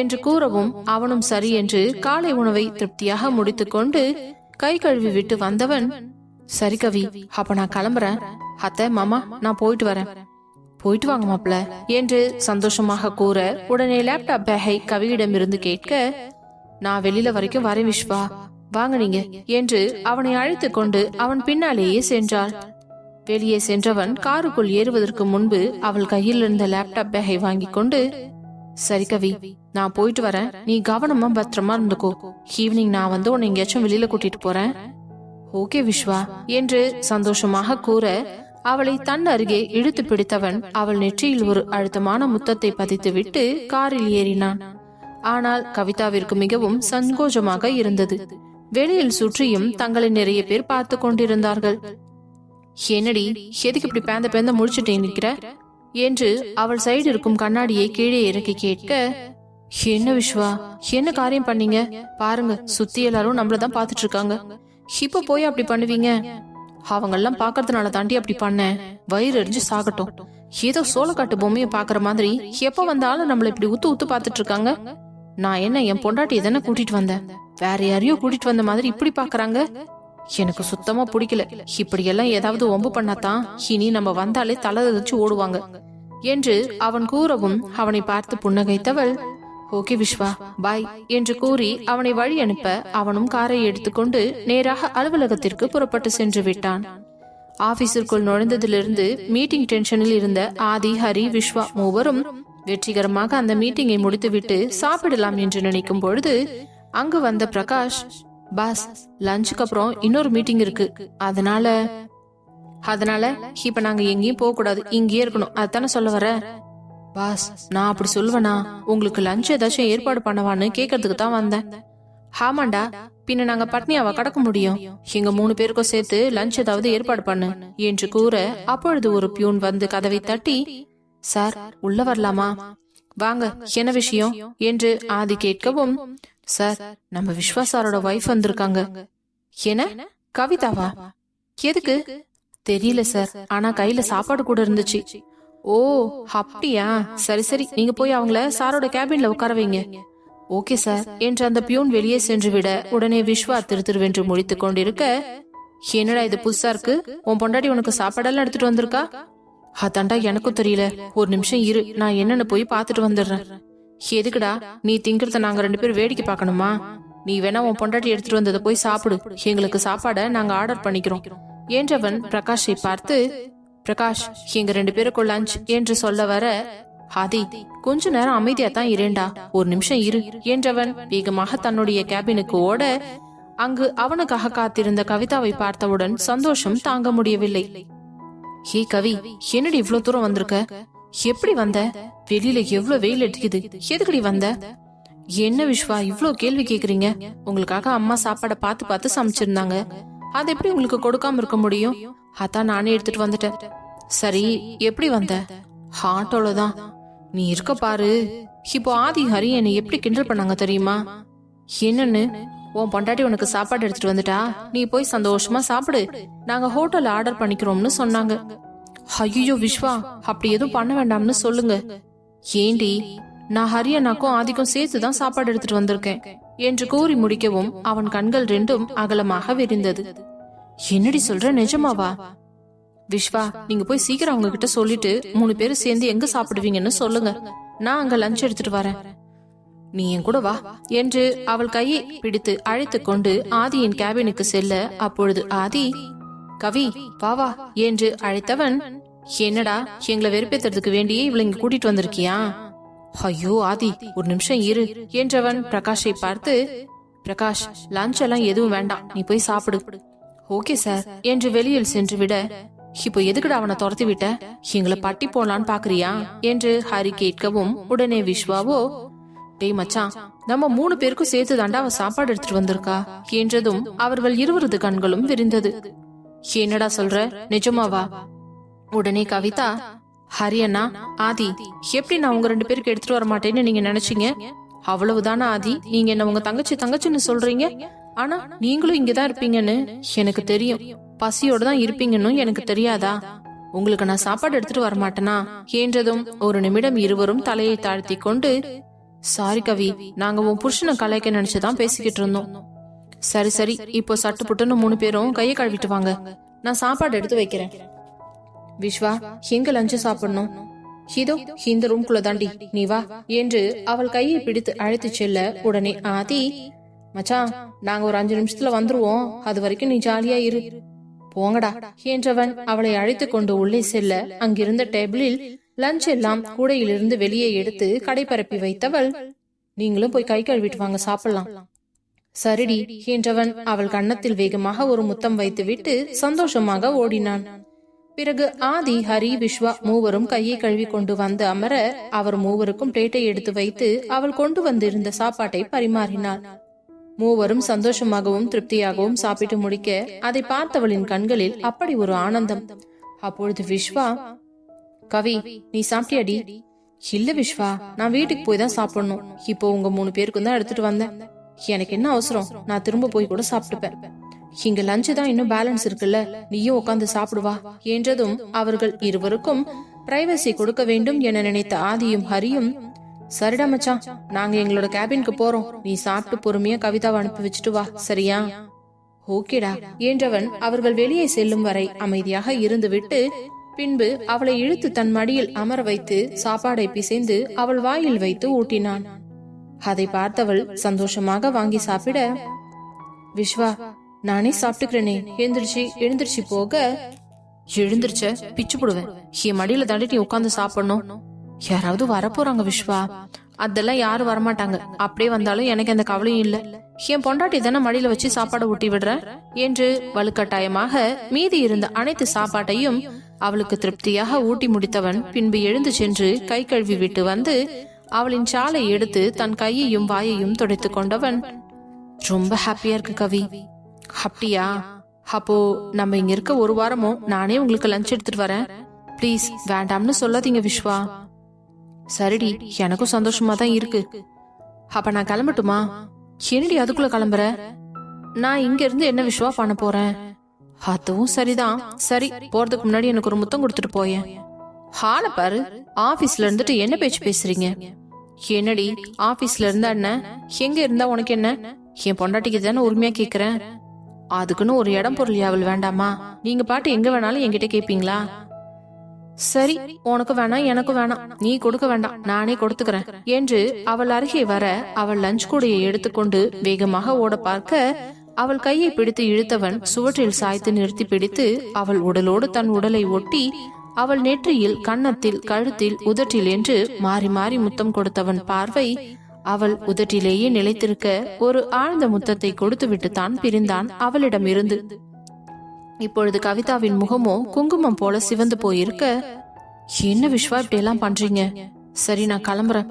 என்று கூறவும், அவனும் சரி என்று காலை உணவை திருப்தியாக முடித்துக் கொண்டு கை கழுவி விட்டு வந்தவன், சரி கவி, அப்ப நான் கிளம்புறேன். அத்தை, மாமா, நான் போயிட்டு வரேன். போயிட்டு வாங்க மாப்ள என்று சந்தோஷமாக கூற, உடனே லேப்டாப் பேக்கை கவியிடமிருந்து கேட்க, நான் வெளியில வரைக்கும் வரேன் விஸ்வா, வாங்க நீங்க என்று அவனை அழைத்து கொண்டு அவன் பின்னாலேயே சென்றாள். வெளியே சென்றவன் காருக்குள் ஏறுவதற்கு முன்பு அவள் கையில் இருந்த லேப்டாப் பேக்கை வாங்கி கொண்டு, சரி கவி, நான் போயிட்டு வரேன், நீ கவனமா பத்திரமா இருந்துக்கோ. ஈவினிங் நான் வந்து உன்னை எங்கேயாச்சும் வெளியில கூட்டிட்டு போறேன். ஓகே விஸ்வா என்று சந்தோஷமாக கூற, அவளை தன் அருகே இழுத்து பிடித்தவன் அவள் நெற்றியில் ஒரு அழுத்தமான முத்தத்தை பதித்து விட்டு காரில் ஏறினான். ஆனால் கவிதாவிற்கு மிகவும் சங்கோஜமாக இருந்தது. வெளியில் சுற்றியும் தங்களை நிறைய பேர் பார்த்து கொண்டிருந்தார்கள். என்னடி, எதுக்கு இப்படி பேந்த பேந்த முடிச்சுட்டே நிக்கிற என்று அவள் சைடு இருக்கும் கண்ணாடியை கீழே இறக்கி கேட்க, என்ன விஸ்வா, என்ன காரியம் பண்ணீங்க? பாருங்க, சுத்தி எல்லாரும் நம்மளதான் பாத்துட்டு இருக்காங்க. இப்ப போய் அப்படி பண்ணுவீங்க? அவங்க எல்லாம் பாக்கறதுனால தாண்டி அப்படி பண்ண. வயிறு எரிஞ்சு சாகட்டும். ஏதோ சோளக்காட்டு பொம்மைய பாக்குற மாதிரி எப்ப வந்தாலும் நம்மள இப்படி உத்து உத்து பாத்துட்டு இருக்காங்க. நான் என்ன, என் பொண்டாட்டியை தானே கூட்டிட்டு வந்தேன், வேற யாரையோ கூட்டிட்டு வந்த மாதிரி இப்படி பாக்குறாங்க. எனக்கு சுத்தமா பிடிக்கல. இப்படி எல்லாம் ஏதாவது ஒம்பு பண்ணாதான் இனி நம்ம வந்தாலே தலை தச்சு ஓடுவாங்க என்று அவன் கூறவும், அவனை பார்த்து புன்னகைத்தவள், ஓகே விஸ்வா, பாய் என்று கூறி அவனை வழி அனுப்ப அவனும் காரை எடுத்துக்கொண்டு நேராக அலுவலகத்திற்கு புறப்பட்டு சென்று விட்டான். ஆபீஸிற்குள் நுழைந்ததிலிருந்து மீட்டிங் டென்ஷனில் இருந்த ஆதி, ஹரி, விஸ்வா மூவரும் வெற்றிகரமாக அந்த மீட்டிங்கை முடித்துவிட்டு சாப்பிடலாம் என்று நினைக்கும் பொழுது அங்கு வந்த பிரகாஷ், பாஸ் லஞ்சுக்கு அப்புறம் இன்னொரு மீட்டிங் இருக்கு, அதனால இப்ப நாங்க எங்கேயும் போக கூடாது, இங்கேயே இருக்கணும், அதானே சொல்ல வர? பாஸ் நான் அப்படி சொல்லுவேனா? உங்களுக்கு லஞ்ச் ஏதாச்சும் ஏற்பாடு பண்ணவான்னு கேட்கறதுக்கு தான் வந்தேன். ஆமாண்டா, பின்ன நாங்க பட்னியாவா கடக்க முடியும்? எங்க 3 பேருக்கும் சேர்த்து லஞ்ச் ஏதாவது ஏற்பாடு பண்ணு என்று கூற, அப்பொழுது ஒரு பியூன் வந்து கதவை தட்டி, சார் உள்ள வரலாமா? வாங்க, என்ன விஷயம் என்று ஆதி கேட்கவும், சார் நம்ம விஸ்வா சாரோட வைஃப் வந்திருக்காங்க. என்ன, கவிதாவா? எதுக்கு? தெரியல சார், ஆனா கையில சாப்பாடு கூட இருந்துச்சு. ஓ அப்படியா, சரி சரி, நீங்க போய் அவங்கள சாரோட கேபின்ல உட்கார வைங்க. ஓகே சார் என்று அந்த பியூன் வெளியே சென்று விட, உடனே விஸ்வா திருத்திருவென்று முடித்துக் கொண்டிருக்க, என்னடா இது புதுசா இருக்கு, உன் பொண்டாட்டி உனக்கு சாப்பாடெல்லாம் எடுத்துட்டு வந்திருக்கா? அதாண்டா எனக்கும் தெரியல, ஒரு நிமிஷம் இரு, நான் என்னன்னு போய் பாத்துட்டு வந்துடுறேன். எதுக்குடா, நீ திங்கிறத நாங்க 2 பேரும் வேடிக்கை பார்க்கணுமா? நீ வேணா உன் பொண்டாட்டி எடுத்துட்டு வந்ததை போய் சாப்பிடு, எங்களுக்கு சாப்பாட நாங்க ஆர்டர் பண்ணிக்கிறோம் என்றவன் பிரகாஷை பார்த்து, பிரகாஷ் எங்க 2 பேருக்கும் லஞ்ச் என்று சொல்ல வர, ஆதி கொஞ்ச நேரம் அமைதியா தான் இரேண்டா, ஒரு நிமிஷம் இரு என்றவன் வேகமாக தன்னுடைய கேபினுக்கு ஓட, அங்கு அவனுக்காக காத்திருந்த கவிதாவை பார்த்தவுடன் சந்தோஷம் தாங்க முடியவில்லை. ஹே கவி, என்னடி இவ்வளவு தூரம் வந்திருக்க? எப்படி வந்த? வெளியில எவ்வளவு வெயில் அடிக்குது, எதுக்கடி வந்த? என்ன விஸ்வா இவ்ளோ கேள்வி கேக்குறீங்க? உங்களுக்காக அம்மா சாப்பாட பார்த்து பார்த்து சமைச்சிருந்தாங்க, அது எப்படி உங்களுக்கு கொடுக்காம இருக்க முடியும்? அதான் நானே எடுத்துட்டு வந்துட்டேன். சரி, எப்படி வந்த? ஆட்டோலதான். நீ இருக்க பாரு, இப்போ ஆதி, ஹரி என்னை எப்படி கிண்டல் பண்ணாங்க தெரியுமா? என்னன்னு? உன் பொண்டாட்டி உனக்கு சாப்பாடு எடுத்துட்டு வந்துட்டா, நீ போய் சந்தோஷமா சாப்பிடு, நாங்க ஹோட்டல்ல ஆர்டர் பண்ணிக்கிறோம்னு சொன்னாங்க. ஐயோ விஸ்வா, அப்படி எதுவும் பண்ண வேண்டாம்னு சொல்லுங்க. ஏண்டி, நான் ஹரியனாக்கும் ஆதிக்கும் சேர்த்துதான் சாப்பாடு எடுத்துட்டு வந்திருக்கேன் என்று கூறி முடிக்கவும் அவன் கண்கள் 2ம் அகலமாக விரிந்தது. என்னடி சொல்ற, நிஜமாவா? விஸ்வா, நீங்க போய் சீக்கிரம் அவங்க கிட்ட சொல்லிட்டு 3 பேரும் சேர்ந்து எங்க சாப்பிடுவீங்கன்னு சொல்லுங்க, நான் அங்க லஞ்ச் எடுத்துட்டு வரேன். நீ என் கூட வா என்று அவள் கையை பிடித்து அழைத்து கொண்டு ஆதியின் கேபினுக்கு செல்ல, அப்பொழுது ஆதி, கவி வா வா என்று அழைத்தவன், என்னடா எங்களை வெறுப்பேத்துறதுக்கு வேண்டியே இவளை இங்க கூட்டிட்டு வந்திருக்கியா? ஐயோ ஆதி, ஒரு நிமிஷம் இரு என்றவன் பிரகாஷை பார்த்து, பிரகாஷ் லஞ்ச் எல்லாம் எதுவும் வேண்டாம், நீ போய் சாப்பிடு. ஓகே சார் என்று வெளியில் சென்று விட, இப்போ எதுக்குடா அவனை துரத்தி விட்ட? எங்களை பட்டி போடலான்னு பாக்குறியா என்று ஹரி கேட்கவும், உடனே விஸ்வாவோ, டேய் மச்சான், நம்ம 3 பேருக்கும் சேர்த்து தாண்டா அவ சாப்பாடு எடுத்துட்டு வந்திருக்கா என்றதும் அவர்கள் இருவரது கண்களும் விரிந்தது. என்னடா சொல்ற, நிஜமாவா? உடனே கவிதா, ஹரி அண்ணா, ஆதி, எப்படி நான் உங்க 2 பேருக்கு எடுத்துட்டு வர மாட்டேன்னு நீங்க நினைச்சீங்க? அவ்வளவுதானா ஆதி, நீங்க என்ன உங்க தங்கச்சின்னு சொல்றீங்க? ஆனா நீங்களும் இங்கதான் இருப்பீங்கன்னு எனக்கு தெரியும், பசியோட தான் இருப்பீங்கன்னு எனக்கு தெரியாதா? உங்களுக்கு நான் சாப்பாடு எடுத்துட்டு வரமாட்டேனா என்றதும் ஒரு நிமிடம் இருவரும் தலையை தாழ்த்தி கொண்டு, சாரி கவி, நாங்க உன் புருஷனை கலாய்க்க நினைச்சுதான் பேசிக்கிட்டு இருந்தோம். சரி சரி, இப்போ சட்டு புட்டுன்னு 3 பேரும் கையை கழுவிட்டு வாங்க, நான் சாப்பாடு எடுத்து வைக்கிறேன். விஸ்வா, எங்க லஞ்சு சாப்பிடணும்? இதோ இந்த ரூம்குள்ள தாண்டி, நீ வா என்று அவள் கையை பிடித்து அழைத்து செல்ல, உடனே ஆதி, மச்சான் நாங்க ஒரு 5 நிமிஷத்துல வந்துருவோம், அது வரைக்கும் நீ ஜாலியா இரு, போங்கடா என்றவன் அவளை அழைத்து கொண்டு உள்ளே செல்ல, அங்கிருந்த டேபிளில் லஞ்ச் எல்லாம் கூடையிலிருந்து வெளியே எடுத்து கடை பரப்பி வைத்தவள், நீங்களும் போய் கை கழுவிட்டு வாங்க, சாப்பிடலாம். சரிடி என்றவன் அவள் கன்னத்தில் வேகமாக ஒரு முத்தம் வைத்துவிட்டு சந்தோஷமாக ஓடினான். பிறகு ஆதி, ஹரி, விஸ்வா மூவரும் கையை கழுவி கொண்டு வந்து அமர, அவர் மூவருக்கும் பிளேட்டை எடுத்து வைத்து அவள் கொண்டு வந்திருந்த சாப்பாட்டை பரிமாறினாள். மூவரும் சந்தோஷமாகவும் திருப்தியாகவும் சாப்பிட்டு முடிக்க, அதை பார்த்தவளின் கண்களில் அப்படி ஒரு ஆனந்தம். அப்பொழுது விஸ்வா, கவி நீ சாப்பிட்டியாடி? இல்ல விஸ்வா, நான் வீட்டுக்கு போய் தான் சாப்பிடணும், இப்போ உங்க 3 பேருக்கும் தான் எடுத்துட்டு வந்தேன், எனக்கு என்ன அவசரம், நான் திரும்ப போய் கூட சாப்பிட்டுப்பேன், இங்க லஞ்சு தான் இன்னும் பேலன்ஸ் இருக்குல்ல, நீயும் உட்காந்து சாப்பிடுவா என்றதும் அவர்கள் இருவருக்கும் பிரைவசி கொடுக்க வேண்டும் என நினைத்த ஆதியும் ஹரியும், சரிடா மச்சான், நாங்க எங்களோட கேபினுக்கு போறோம், நீ சாப்பிட்டு பொறுமையா கவிதாவை அனுப்பி வச்சுட்டு வா, சரியா? ஓகேடா என்றவன் அவர்கள் வெளியே செல்லும் வரை அமைதியாக இருந்து விட்டு, பின்பு அவளை இழுத்து தன் மடியில் அமர வைத்து சாப்பாடை பிசைந்து அவள் வாயில் வைத்து ஊட்டினான். அதை பார்த்தவள் சந்தோஷமாக வாங்கி சாப்பிட, விஸ்வா நானே சாப்பிட்டுக்கிறேனே எழுந்திருச்சு போக, எழுந்திருச்ச பிச்சு போடுவேன். என் மடியில தாண்டி நீ உட்காந்து சாப்பிடணும். யாராவது வரப்போறாங்க விஸ்வா. அதெல்லாம் யாரும் வரமாட்டாங்க. அப்படியே வந்தாலும் எனக்கு எந்த கவலையும் இல்ல. என் பொண்டாட்டி தானே மடியில வச்சு சாப்பாடு ஊட்டி விடுற என்று வலுக்கட்டாயமாக மீதி இருந்த அனைத்து சாப்பாட்டையும் அவளுக்கு திருப்தியாக ஊட்டி முடித்தவன் பின்பு எழுந்து சென்று கை கழுவி விட்டு வந்து அவளின் சாலை எடுத்து தன் கையையும் வாயையும் துடைத்து கொண்டவன், ரொம்ப ஹாப்பியா இருக்கு கவி. அப்படியா? அப்போ நம்ம இங்க இருக்க ஒரு வாரமும் நானே உங்களுக்கு லஞ்ச் எடுத்துட்டு வரேன். பிளீஸ் வேண்டாம்னு சொல்லாதீங்க விஸ்வா. சரிடி, எனக்கும் சந்தோஷமா தான் இருக்கு. அப்ப நான் கிளம்பட்டுமா? என்னடி அதுக்குள்ள கிளம்புற? நான் இங்க இருந்து என்ன விஸ்வா பண்ண போறேன்? அதுவும் சரிதான். சரி, போறதுக்கு முன்னாடி எனக்கு ஒரு முத்தம் கொடுத்துட்டு போயேன். ஹால பாரு, ஆபீஸ்ல இருந்துட்டு என்ன பேச்சு பேசுறீங்க? என்னடி ஆபீஸ்ல இருந்தா என்ன, எங்க இருந்தா உனக்கு என்ன? என் பொண்டாட்டிக்கு தானே உரிமையா கேக்குறேன். அதுக்குன்னு ஒரு இடம் பொருள் யாவல் வேண்டாமா? நீங்க பாட்டு எங்க வேணாலும் என்கிட்ட கேப்பீங்களா? சரி, உனக்கு வேணாம் எனக்கும் வேணாம், நீ கொடுக்க வேண்டாம், நானே கொடுத்துக்கிறேன் என்று அவள் அருகே வர அவள் லஞ்ச் கூடையை எடுத்துக்கொண்டு வேகமாக ஓட பார்க்க அவள் கையை பிடித்து இழுத்தவன் சுவற்றில் சாய்த்து நிறுத்தி பிடித்து அவள் உடலோடு தன் உடலை ஒட்டி அவள் நெற்றியில், கன்னத்தில், கழுத்தில், உதட்டில் என்று மாறி மாறி முத்தம் கொடுத்தவன் பார்வை அவள் உதட்டிலேயே நிலைத்திருக்க ஒரு ஆழ்ந்த முத்தத்தை கொடுத்துவிட்டு தான் பிரிந்தான் அவளிடம் இருந்து. இப்பொழுது கவிதாவின் முகமோ குங்குமம் போல சிவந்து போயிருக்க, என்ன விஸ்வா இப்படி எல்லாம் பண்றீங்க? சரி, நான் கிளம்புறேன்.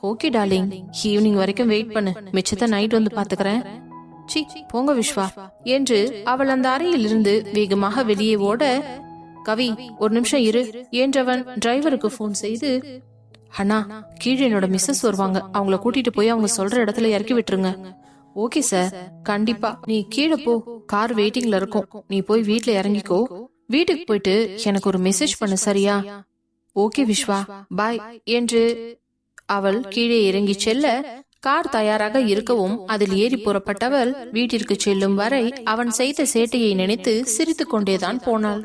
ஓகே டார்லிங், ஈவினிங் வரைக்கும் வெயிட் பண்ணு, மிச்சத்தை நைட் வந்து பாத்துக்கிறேன். சி போங்க விஸ்வா என்று அவள் அந்த அறையில் இருந்து வேகமாக வெளியே ஓட, கவி ஒரு நிமிஷம் இரு என்றவன் டிரைவருக்கு போன் செய்து, அண்ணா கீழே என்னோட மிஸ்ஸஸ் வருவாங்க, அவங்கள கூட்டிட்டு போய் அவங்க சொல்ற இடத்துல இறக்கி விட்டுருங்க. ஓகே சார், கண்டிப்பா. நீ கீழே போ, கார் வெயிட்டிங்ல இருக்கும். நீ போய் வீட்ல இறங்கிக்கோ. வீட்டுக்கு போயிட்டு எனக்கு ஒரு மெசேஜ் பண்ணு, சரியா? ஓகே விஸ்வா, பாய் என்று அவள் கீழே இறங்கி செல்ல கார் தயாராக இருக்கவும் அதில் ஏறி புறப்பட்டவள் வீட்டிற்கு செல்லும் வரை அவன் செய்த சேட்டையை நினைத்து சிரித்துக் கொண்டேதான் போனாள்.